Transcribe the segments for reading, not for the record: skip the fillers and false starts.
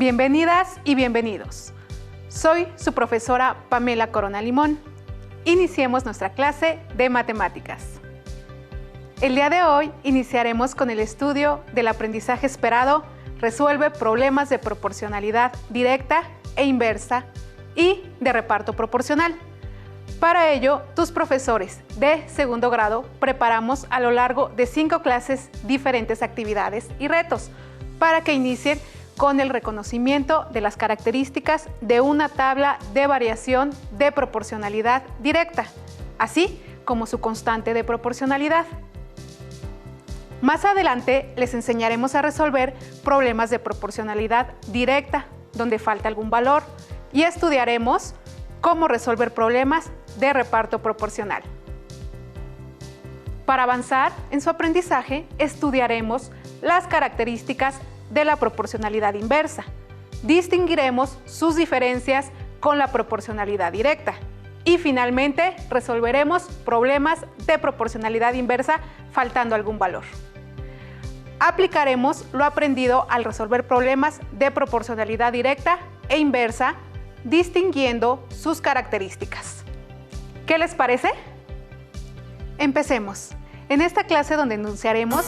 Bienvenidas y bienvenidos. Soy su profesora Pamela Corona Limón. Iniciemos nuestra clase de matemáticas. El día de hoy iniciaremos con el estudio del aprendizaje esperado. Resuelve problemas de proporcionalidad directa e inversa y de reparto proporcional. Para ello, tus profesores de segundo grado preparamos a lo largo de 5 clases diferentes actividades y retos para que inicien con el reconocimiento de las características de una tabla de variación de proporcionalidad directa, así como su constante de proporcionalidad. Más adelante les enseñaremos a resolver problemas de proporcionalidad directa, donde falta algún valor, y estudiaremos cómo resolver problemas de reparto proporcional. Para avanzar en su aprendizaje, estudiaremos las características de la proporcionalidad inversa. Distinguiremos sus diferencias con la proporcionalidad directa. Y finalmente, resolveremos problemas de proporcionalidad inversa faltando algún valor. Aplicaremos lo aprendido al resolver problemas de proporcionalidad directa e inversa, distinguiendo sus características. ¿Qué les parece? Empecemos. En esta clase donde enunciaremos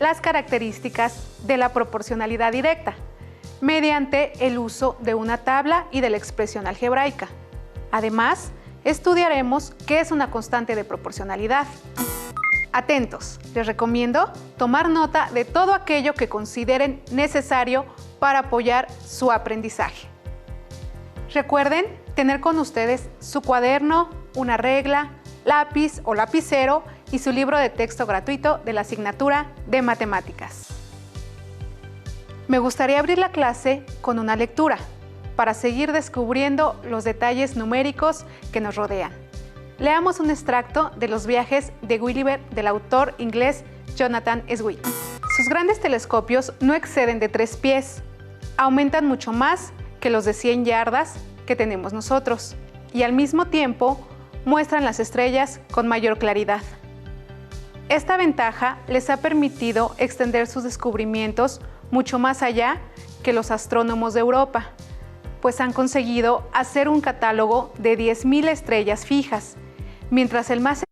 las características de la proporcionalidad directa mediante el uso de una tabla y de la expresión algebraica. Además, estudiaremos qué es una constante de proporcionalidad. Atentos, les recomiendo tomar nota de todo aquello que consideren necesario para apoyar su aprendizaje. Recuerden tener con ustedes su cuaderno, una regla, lápiz o lapicero y su libro de texto gratuito de la asignatura de matemáticas. Me gustaría abrir la clase con una lectura para seguir descubriendo los detalles numéricos que nos rodean. Leamos un extracto de Los viajes de Gulliver del autor inglés Jonathan Swift. Sus grandes telescopios no exceden de 3 pies, aumentan mucho más que los de 100 yardas que tenemos nosotros y al mismo tiempo muestran las estrellas con mayor claridad. Esta ventaja les ha permitido extender sus descubrimientos mucho más allá que los astrónomos de Europa, pues han conseguido hacer un catálogo de 10.000 estrellas fijas, mientras el más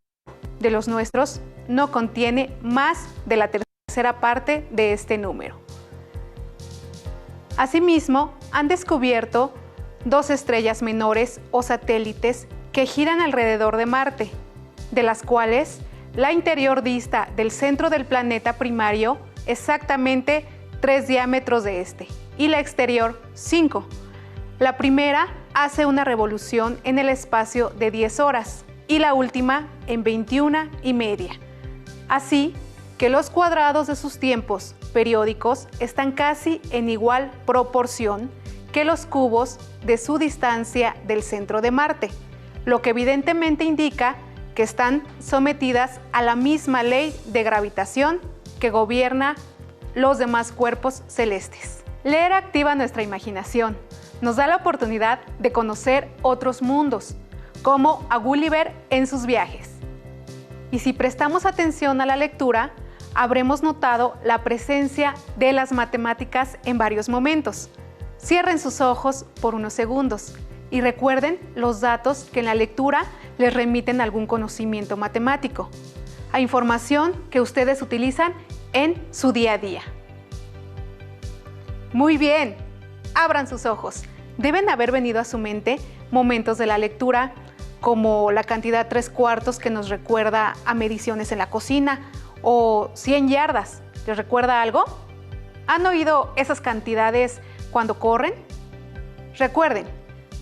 de los nuestros no contiene más de la tercera parte de este número. Asimismo, han descubierto 2 estrellas menores o satélites que giran alrededor de Marte, de las cuales la interior dista del centro del planeta primario exactamente 3 diámetros de este y la exterior 5. La primera hace una revolución en el espacio de 10 horas y la última en 21,5. Así que los cuadrados de sus tiempos periódicos están casi en igual proporción que los cubos de su distancia del centro de Marte, lo que evidentemente indica que están sometidas a la misma ley de gravitación que gobierna los demás cuerpos celestes. Leer activa nuestra imaginación, nos da la oportunidad de conocer otros mundos, como a Gulliver en sus viajes. Y si prestamos atención a la lectura, habremos notado la presencia de las matemáticas en varios momentos. Cierren sus ojos por unos segundos y recuerden los datos que en la lectura les remiten algún conocimiento matemático, a información que ustedes utilizan en su día a día. Muy bien, abran sus ojos. Deben haber venido a su mente momentos de la lectura como la cantidad 3/4 que nos recuerda a mediciones en la cocina o 100 yardas. ¿Les recuerda algo? ¿Han oído esas cantidades cuando corren? Recuerden,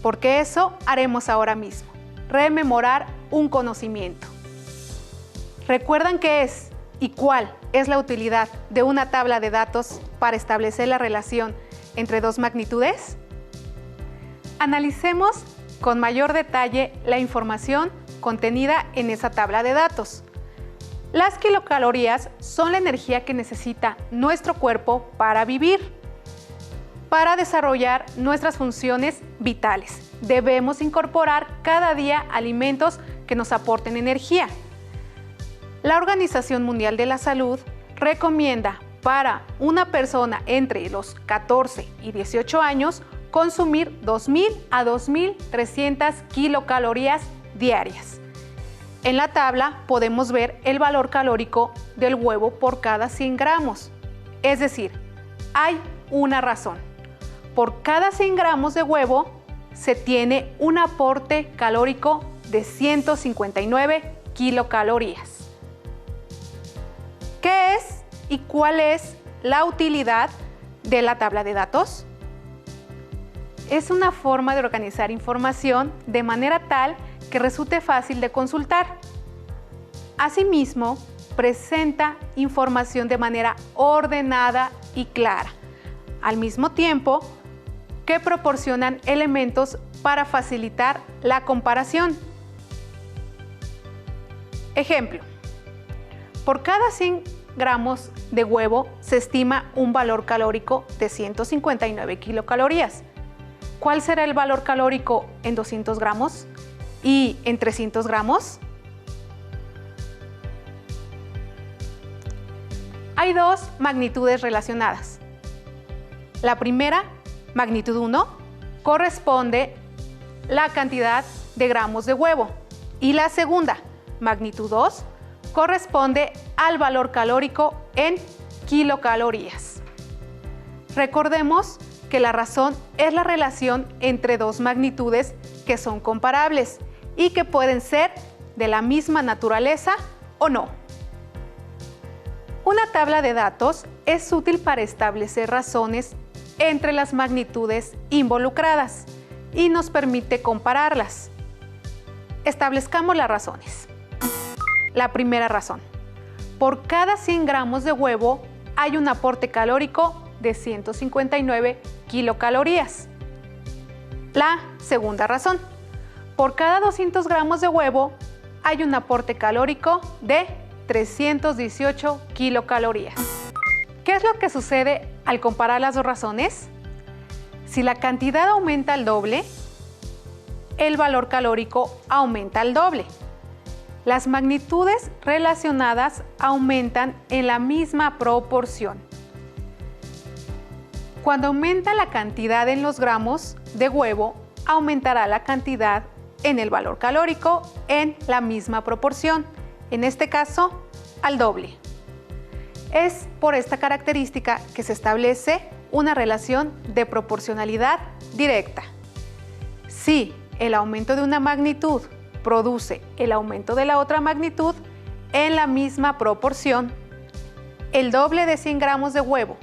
porque eso haremos ahora mismo. Rememorar un conocimiento. ¿Recuerdan qué es y cuál es la utilidad de una tabla de datos para establecer la relación entre 2 magnitudes? Analicemos con mayor detalle la información contenida en esa tabla de datos. Las kilocalorías son la energía que necesita nuestro cuerpo para vivir. Para desarrollar nuestras funciones vitales, debemos incorporar cada día alimentos que nos aporten energía. La Organización Mundial de la Salud recomienda para una persona entre los 14 y 18 años consumir 2.000 a 2.300 kilocalorías diarias. En la tabla podemos ver el valor calórico del huevo por cada 100 gramos. Es decir, hay una razón. Por cada 100 gramos de huevo se tiene un aporte calórico de 159 kilocalorías. ¿Qué es y cuál es la utilidad de la tabla de datos? Es una forma de organizar información de manera tal que resulte fácil de consultar. Asimismo, presenta información de manera ordenada y clara, al mismo tiempo que proporcionan elementos para facilitar la comparación. Ejemplo, por cada 100 gramos de huevo se estima un valor calórico de 159 kilocalorías. ¿Cuál será el valor calórico en 200 gramos y en 300 gramos? Hay dos magnitudes relacionadas. La primera, magnitud 1, corresponde la cantidad de gramos de huevo. Y la segunda, magnitud 2, corresponde al valor calórico en kilocalorías. Recordemos que la razón es la relación entre dos magnitudes que son comparables y que pueden ser de la misma naturaleza o no. Una tabla de datos es útil para establecer razones entre las magnitudes involucradas y nos permite compararlas. Establezcamos las razones. La primera razón. Por cada 100 gramos de huevo hay un aporte calórico de 159 kilocalorías. La segunda razón. Por cada 200 gramos de huevo hay un aporte calórico de 318 kilocalorías. ¿Qué es lo que sucede al comparar las dos razones? Si la cantidad aumenta al doble, el valor calórico aumenta al doble. Las magnitudes relacionadas aumentan en la misma proporción. Cuando aumenta la cantidad en los gramos de huevo, aumentará la cantidad en el valor calórico en la misma proporción, en este caso, al doble. Es por esta característica que se establece una relación de proporcionalidad directa. Si el aumento de una magnitud produce el aumento de la otra magnitud en la misma proporción, el doble de 100 gramos de huevo,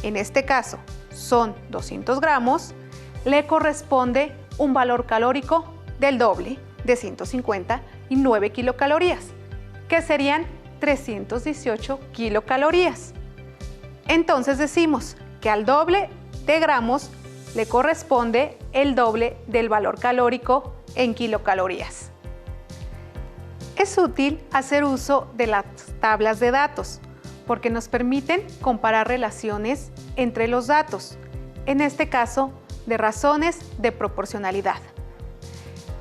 en este caso son 200 gramos, le corresponde un valor calórico del doble de 159 kilocalorías, que serían 318 kilocalorías. Entonces decimos que al doble de gramos le corresponde el doble del valor calórico en kilocalorías. Es útil hacer uso de las tablas de datos porque nos permiten comparar relaciones entre los datos, en este caso de razones de proporcionalidad.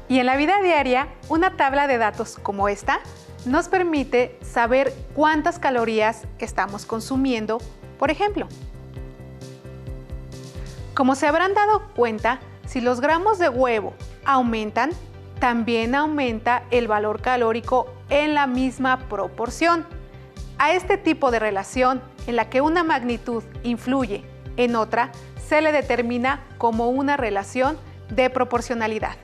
Y en la vida diaria, una tabla de datos como esta nos permite saber cuántas calorías estamos consumiendo, por ejemplo. Como se habrán dado cuenta, si los gramos de huevo aumentan, también aumenta el valor calórico en la misma proporción. A este tipo de relación, en la que una magnitud influye en otra, se le determina como una relación de proporcionalidad.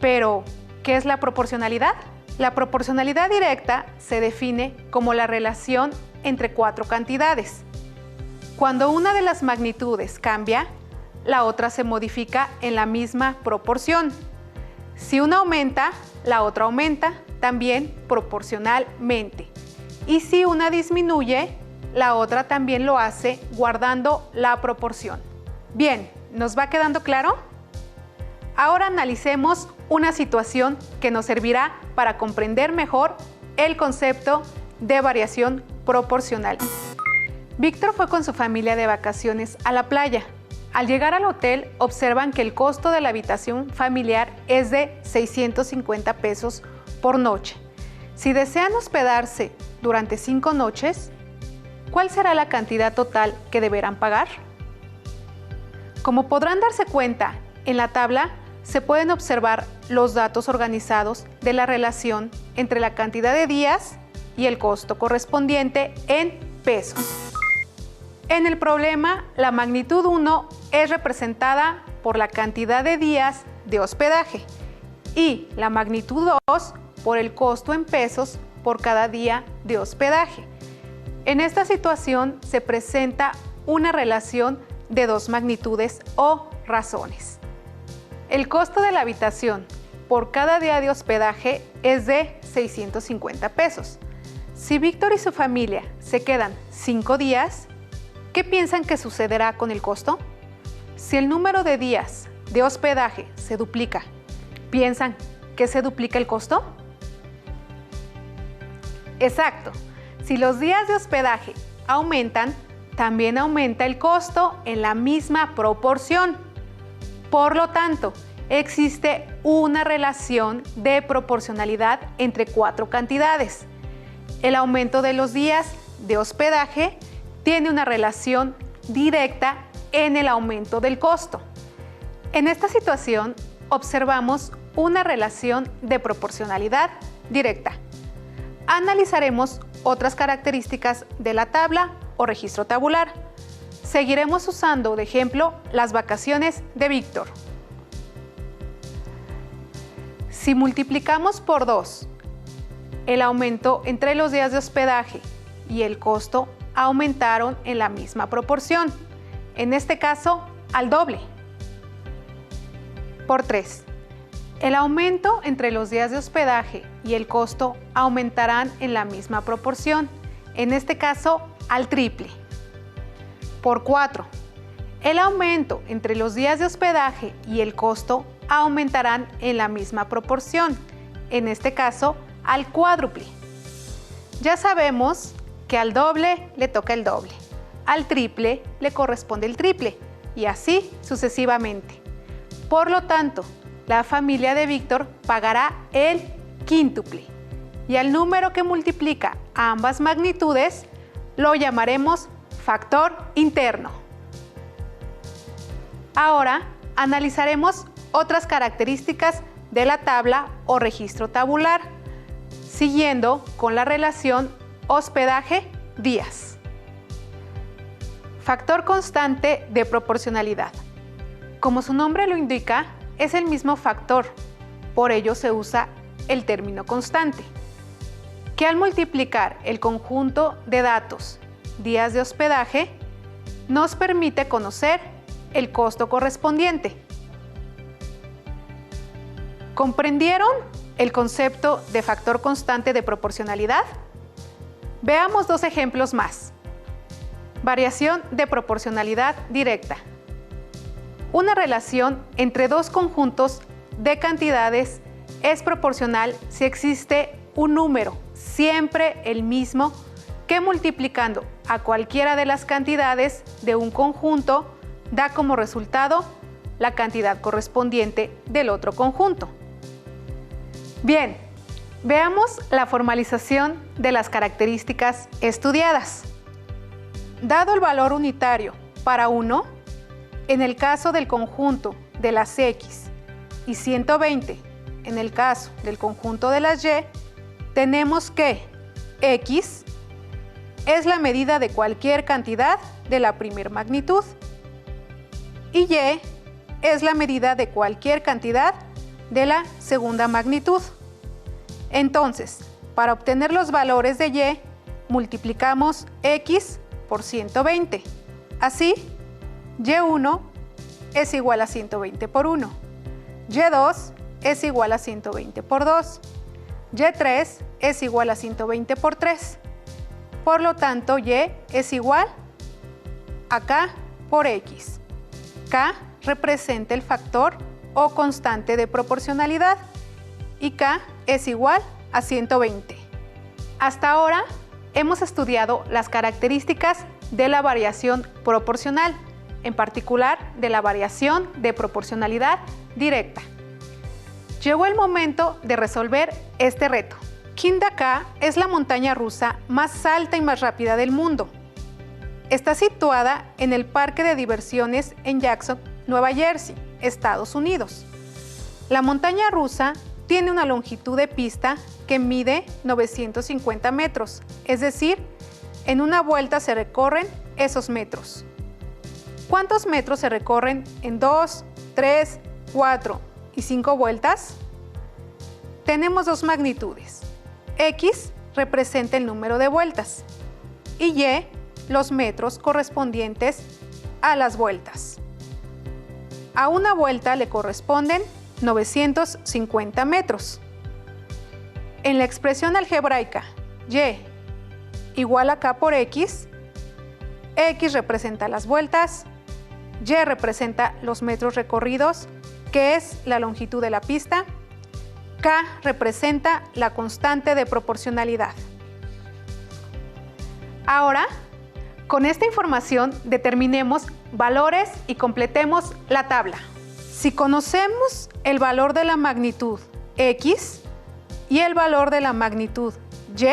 Pero, ¿qué es la proporcionalidad? La proporcionalidad directa se define como la relación entre cuatro cantidades. Cuando una de las magnitudes cambia, la otra se modifica en la misma proporción. Si una aumenta, la otra aumenta también proporcionalmente. Y si una disminuye, la otra también lo hace guardando la proporción. Bien, ¿nos va quedando claro? Ahora analicemos una situación que nos servirá para comprender mejor el concepto de variación proporcional. Víctor fue con su familia de vacaciones a la playa. Al llegar al hotel, observan que el costo de la habitación familiar es de 650 pesos por noche. Si desean hospedarse durante 5 noches, ¿Cuál será la cantidad total que deberán pagar? Como podrán darse cuenta, en la tabla se pueden observar los datos organizados de la relación entre la cantidad de días y el costo correspondiente en pesos. En el problema, la magnitud 1 es representada por la cantidad de días de hospedaje y la magnitud 2 por el costo en pesos por cada día de hospedaje. En esta situación se presenta una relación de dos magnitudes o razones. El costo de la habitación por cada día de hospedaje es de 650 pesos. Si Víctor y su familia se quedan 5 días, ¿qué piensan que sucederá con el costo? Si el número de días de hospedaje se duplica, ¿piensan que se duplica el costo? Exacto. Si los días de hospedaje aumentan, también aumenta el costo en la misma proporción. Por lo tanto, existe una relación de proporcionalidad entre 4 cantidades. El aumento de los días de hospedaje tiene una relación directa en el aumento del costo. En esta situación, observamos una relación de proporcionalidad directa. Analizaremos otras características de la tabla o registro tabular. Seguiremos usando de ejemplo las vacaciones de Víctor. Si multiplicamos por 2 el aumento entre los días de hospedaje y el costo aumentaron en la misma proporción, en este caso al doble. Por 3. El aumento entre los días de hospedaje y el costo aumentarán en la misma proporción, en este caso al triple. Por 4. El aumento entre los días de hospedaje y el costo aumentarán en la misma proporción, en este caso al cuádruple. Ya sabemos que al doble le toca el doble, al triple le corresponde el triple y así sucesivamente. Por lo tanto, la familia de Víctor pagará el quíntuple y al número que multiplica ambas magnitudes lo llamaremos factor interno. Ahora analizaremos otras características de la tabla o registro tabular, siguiendo con la relación hospedaje-días. Factor constante de proporcionalidad. Como su nombre lo indica, es el mismo factor, por ello se usa el término constante, que al multiplicar el conjunto de datos días de hospedaje, nos permite conocer el costo correspondiente. ¿Comprendieron el concepto de factor constante de proporcionalidad? Veamos 2 ejemplos más. Variación de proporcionalidad directa. Una relación entre 2 conjuntos de cantidades es proporcional si existe un número, siempre el mismo, que multiplicando a cualquiera de las cantidades de un conjunto da como resultado la cantidad correspondiente del otro conjunto. Bien, veamos la formalización de las características estudiadas. Dado el valor unitario para 1, en el caso del conjunto de las X y 120 en el caso del conjunto de las Y, tenemos que X es la medida de cualquier cantidad de la primera magnitud y Y es la medida de cualquier cantidad de la segunda magnitud. Entonces, para obtener los valores de Y, multiplicamos X por 120. Así, Y1 es igual a 120 por 1. Y2 es igual a 120 por 2. Y3 es igual a 120 por 3. Por lo tanto, Y es igual a K por X. K representa el factor o constante de proporcionalidad y K es igual a 120. Hasta ahora hemos estudiado las características de la variación proporcional, en particular de la variación de proporcionalidad directa. Llegó el momento de resolver este reto. Kinda K es la montaña rusa más alta y más rápida del mundo. está situada en el parque de diversiones en Jackson, Nueva Jersey, Estados Unidos. La montaña rusa tiene una longitud de pista que mide 950 metros, es decir, en una vuelta se recorren esos metros. ¿Cuántos metros se recorren en 2, 3, 4 y 5 vueltas? Tenemos dos magnitudes. X representa el número de vueltas y Y los metros correspondientes a las vueltas. A una vuelta le corresponden 950 metros. En la expresión algebraica Y igual a K por X, X representa las vueltas, Y representa los metros recorridos, que es la longitud de la pista, K representa la constante de proporcionalidad. Ahora, con esta información determinemos valores y completemos la tabla. Si conocemos el valor de la magnitud X y el valor de la magnitud Y,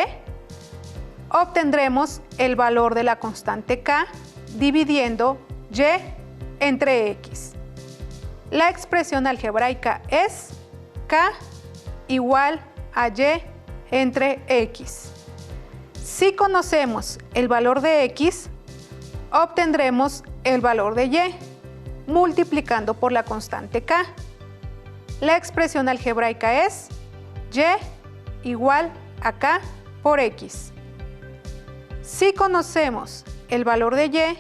obtendremos el valor de la constante K dividiendo Y entre X. La expresión algebraica es K igual a Y entre X. Si conocemos el valor de X, obtendremos el valor de Y multiplicando por la constante K. La expresión algebraica es Y igual a K por X. Si conocemos el valor de Y,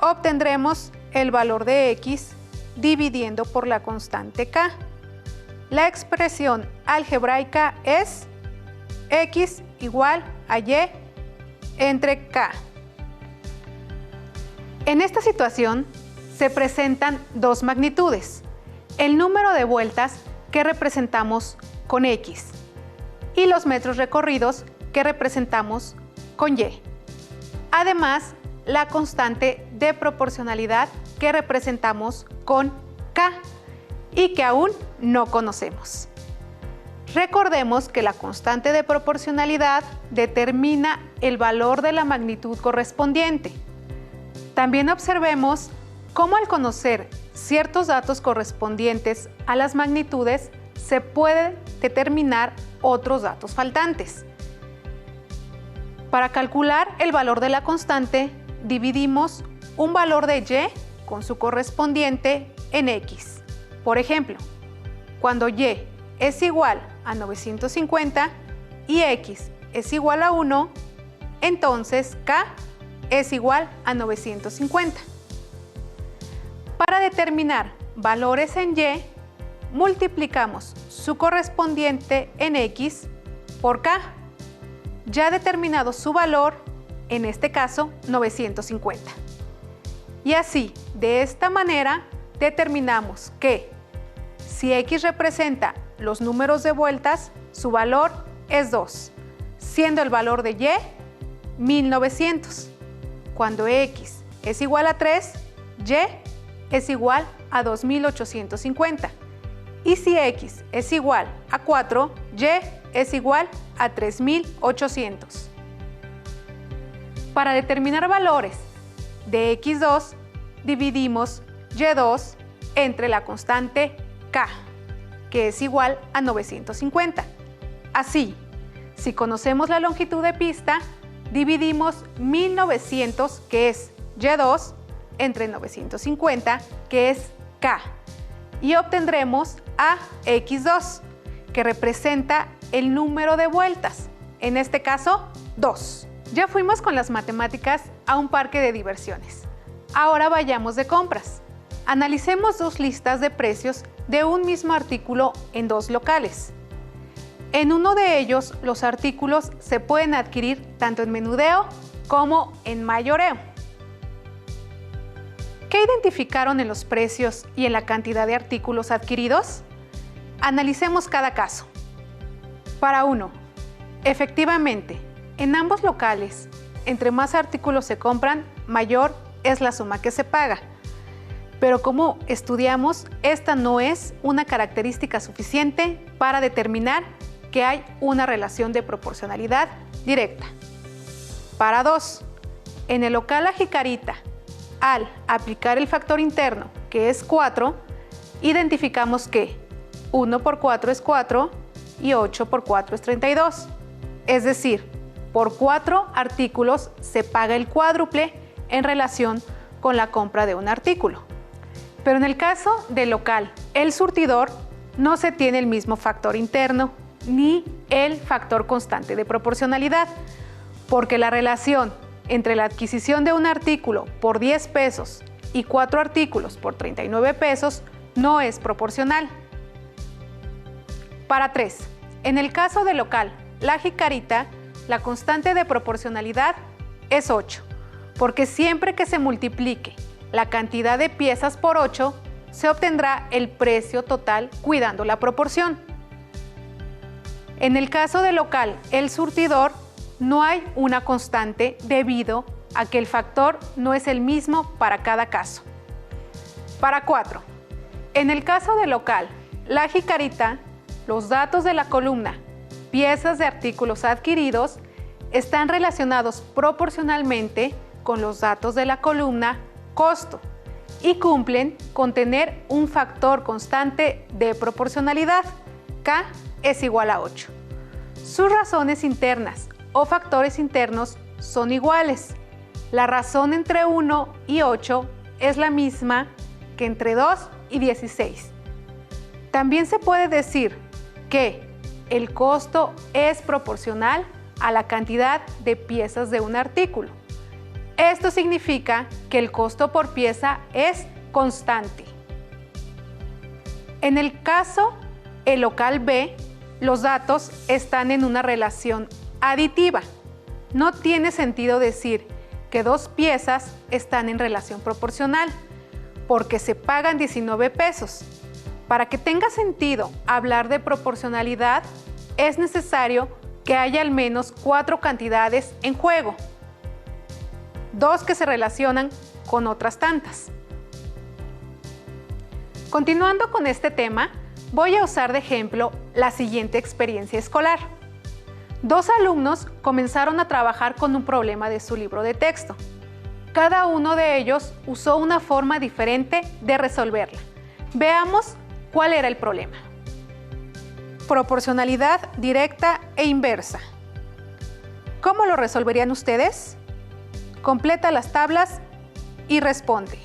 obtendremos el valor de X dividiendo por la constante K. La expresión algebraica es X igual a Y entre K. En esta situación se presentan dos magnitudes, el número de vueltas que representamos con X y los metros recorridos que representamos con Y. Además, la constante de proporcionalidad que representamos con K y que aún no conocemos. Recordemos que la constante de proporcionalidad determina el valor de la magnitud correspondiente. También observemos cómo al conocer ciertos datos correspondientes a las magnitudes se pueden determinar otros datos faltantes. Para calcular el valor de la constante, dividimos un valor de Y con su correspondiente en X. Por ejemplo, cuando Y es igual a 950 y X es igual a 1, entonces K es igual a 950. Para determinar valores en Y, multiplicamos su correspondiente en X por K. Ya determinado su valor, en este caso 950. Y así, de esta manera, determinamos que si X representa los números de vueltas, su valor es 2, siendo el valor de Y 1900. Cuando X es igual a 3, Y es igual a 2850. Y si X es igual a 4, Y es igual a 3800. Para determinar valores de X2, dividimos Y2 entre la constante K, que es igual a 950. Así, si conocemos la longitud de pista, dividimos 1900, que es Y2, entre 950, que es K, y obtendremos a X2, que representa el número de vueltas, en este caso 2. Ya fuimos con las matemáticas a un parque de diversiones. Ahora vayamos de compras. Analicemos dos listas de precios de un mismo artículo en dos locales. En uno de ellos, los artículos se pueden adquirir tanto en menudeo como en mayoreo. ¿Qué identificaron en los precios y en la cantidad de artículos adquiridos? Analicemos cada caso. Para uno, efectivamente, en ambos locales, entre más artículos se compran, mayor es la suma que se paga. Pero como estudiamos, esta no es una característica suficiente para determinar que hay una relación de proporcionalidad directa. Para dos, En el local La Jicarita, al aplicar el factor interno, que es 4, identificamos que 1 por 4 es 4 y 8 por 4 es 32. Es decir, por 4 artículos se paga el cuádruple en relación con la compra de un artículo. Pero en el caso del local El Surtidor, no se tiene el mismo factor interno ni el factor constante de proporcionalidad, porque la relación entre la adquisición de un artículo por 10 pesos y 4 artículos por 39 pesos no es proporcional. Para 3. En el caso del local La Jicarita, la constante de proporcionalidad es 8, porque siempre que se multiplique la cantidad de piezas por 8, se obtendrá el precio total cuidando la proporción. En el caso del local El Surtidor, no hay una constante debido a que el factor no es el mismo para cada caso. Para 4. En el caso del local La Jicarita, los datos de la columna piezas de artículos adquiridos están relacionados proporcionalmente con los datos de la columna costo y cumplen con tener un factor constante de proporcionalidad, K es igual a 8. Sus razones internas o factores internos son iguales. La razón entre 1 y 8 es la misma que entre 2 y 16. También se puede decir que el costo es proporcional a la cantidad de piezas de un artículo. Esto significa que el costo por pieza es constante. En el caso el local B, los datos están en una relación aditiva. No tiene sentido decir que dos piezas están en relación proporcional, porque se pagan 19 pesos. Para que tenga sentido hablar de proporcionalidad, es necesario que haya al menos 4 cantidades en juego, 2 que se relacionan con otras tantas. Continuando con este tema, voy a usar de ejemplo la siguiente experiencia escolar. 2 alumnos comenzaron a trabajar con un problema de su libro de texto. Cada uno de ellos usó una forma diferente de resolverla. Veamos cuál era el problema. Proporcionalidad directa e inversa. ¿Cómo lo resolverían ustedes? Completa las tablas y responde.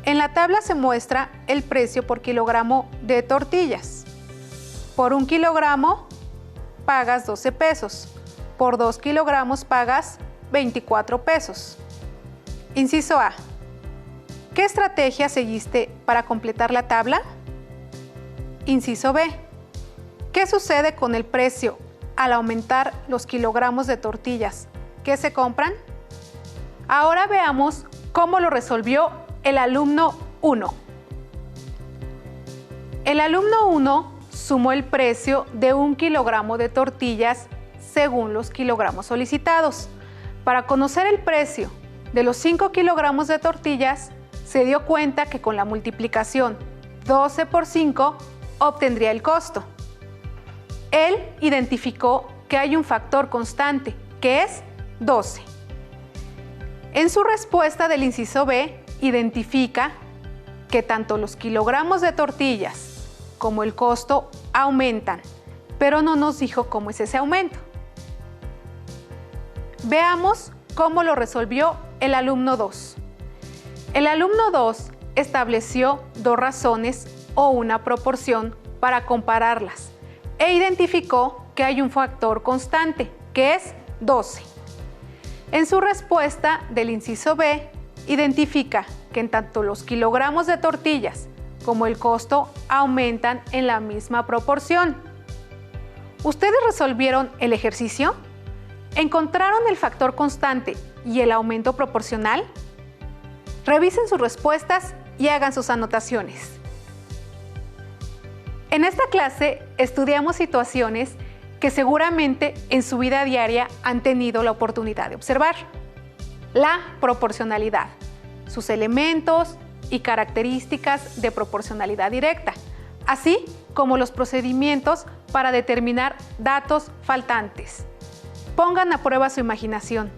En la tabla se muestra el precio por kilogramo de tortillas. Por 1 kilogramo pagas 12 pesos. Por 2 kilogramos pagas 24 pesos. Inciso A. ¿Qué estrategia seguiste para completar la tabla? Inciso B. ¿Qué sucede con el precio al aumentar los kilogramos de tortillas que se compran? Ahora veamos cómo lo resolvió el alumno 1. El alumno 1 sumó el precio de 1 kilogramo de tortillas según los kilogramos solicitados. Para conocer el precio de los 5 kilogramos de tortillas, se dio cuenta que con la multiplicación 12 por 5 obtendría el costo. Él identificó que hay un factor constante, que es 12. En su respuesta del inciso B, identifica que tanto los kilogramos de tortillas como el costo aumentan, pero no nos dijo cómo es ese aumento. Veamos cómo lo resolvió el alumno 2. El alumno 2 estableció 2 razones o una proporción para compararlas e identificó que hay un factor constante, que es 12. En su respuesta del inciso B, identifica que en tanto los kilogramos de tortillas como el costo aumentan en la misma proporción. ¿Ustedes resolvieron el ejercicio? ¿Encontraron el factor constante y el aumento proporcional? Revisen sus respuestas y hagan sus anotaciones. En esta clase estudiamos situaciones que seguramente en su vida diaria han tenido la oportunidad de observar. La proporcionalidad, sus elementos y características de proporcionalidad directa, así como los procedimientos para determinar datos faltantes. Pongan a prueba su imaginación.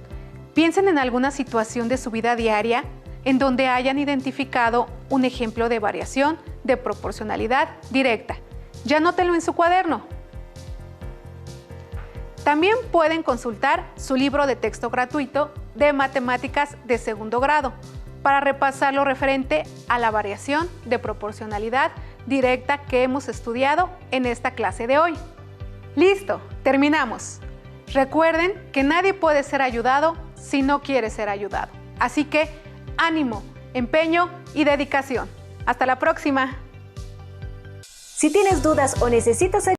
Piensen en alguna situación de su vida diaria en donde hayan identificado un ejemplo de variación de proporcionalidad directa. Ya anótenlo en su cuaderno. También pueden consultar su libro de texto gratuito de matemáticas de segundo grado para repasar lo referente a la variación de proporcionalidad directa que hemos estudiado en esta clase de hoy. ¡Listo! Terminamos. Recuerden que nadie puede ser ayudado si no quiere ser ayudado. Así que ánimo, empeño y dedicación. ¡Hasta la próxima! Si tienes dudas o necesitas ayuda,